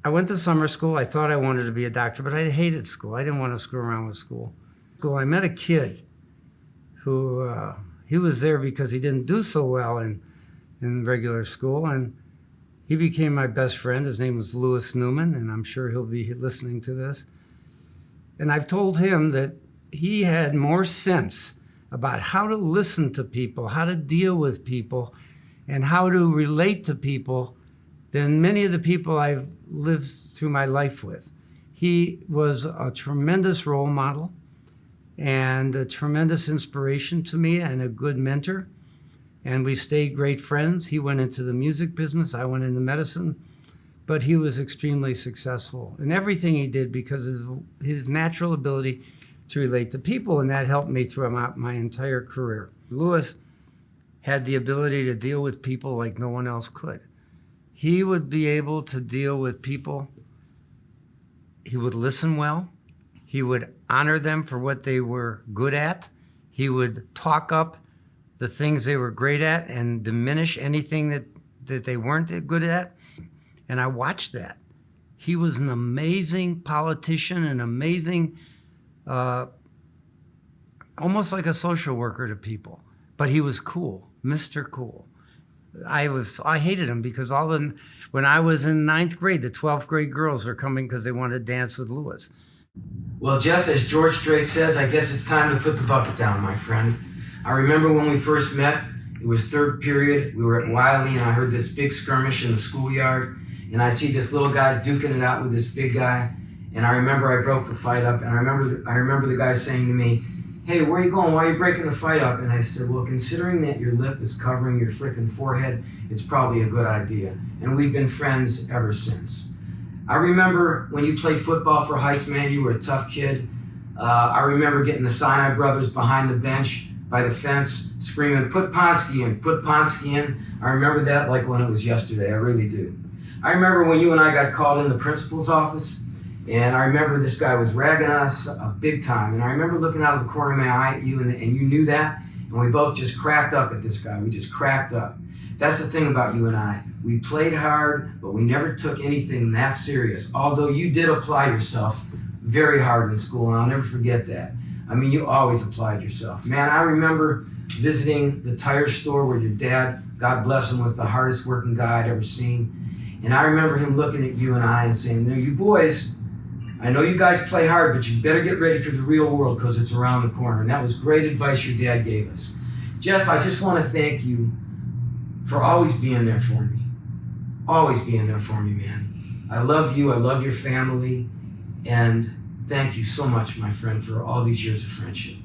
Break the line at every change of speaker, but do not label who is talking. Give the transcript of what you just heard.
I went to summer school. I thought I wanted to be a doctor, but I hated school. I didn't want to screw around with school. I met a kid who he was there because he didn't do so well in regular school, and he became my best friend. His name was Lewis Newman, and I'm sure he'll be listening to this. And I've told him that he had more sense about how to listen to people, how to deal with people, and how to relate to people than many of the people I've lived through my life with. He was a tremendous role model and a tremendous inspiration to me and a good mentor. And we stayed great friends. He went into the music business, I went into medicine, but he was extremely successful in everything he did because of his natural ability to relate to people, and that helped me throughout my entire career. Lewis had the ability to deal with people like no one else could. He would be able to deal with people. He would listen well. He would honor them for what they were good at. He would talk up the things they were great at and diminish anything that they weren't good at. And I watched that. He was an amazing politician, an amazing, almost like a social worker to people. But he was cool, Mr. Cool. I hated him because when I was in 9th grade, the 12th grade girls were coming because they wanted to dance with Lewis.
Well, Jeff, as George Strait says, I guess it's time to put the bucket down, my friend. I remember when we first met, it was 3rd period, we were at Wiley, and I heard this big skirmish in the schoolyard, and I see this little guy duking it out with this big guy, and I remember I broke the fight up, and I remember the guy saying to me, "Hey, where are you going? Why are you breaking the fight up?" And I said, "Well, considering that your lip is covering your frickin' forehead, it's probably a good idea." And we've been friends ever since. I remember when you played football for Heights, man, you were a tough kid. I remember getting the Sinai brothers behind the bench by the fence, screaming, "Put Ponsky in, put Ponsky in." I remember that like when it was yesterday, I really do. I remember when you and I got called in the principal's office, and I remember this guy was ragging on us big time. And I remember looking out of the corner of my eye at you, and you knew that, and we both just cracked up at this guy. We just cracked up. That's the thing about you and I. We played hard, but we never took anything that serious, although you did apply yourself very hard in school, and I'll never forget that. I mean, you always applied yourself. Man, I remember visiting the tire store where your dad, God bless him, was the hardest working guy I'd ever seen. And I remember him looking at you and I and saying, "Now, you boys, I know you guys play hard, but you better get ready for the real world because it's around the corner." And that was great advice your dad gave us. Jeff, I just want to thank you for always being there for me. Always being there for me, man. I love you. I love your family. And thank you so much, my friend, for all these years of friendship.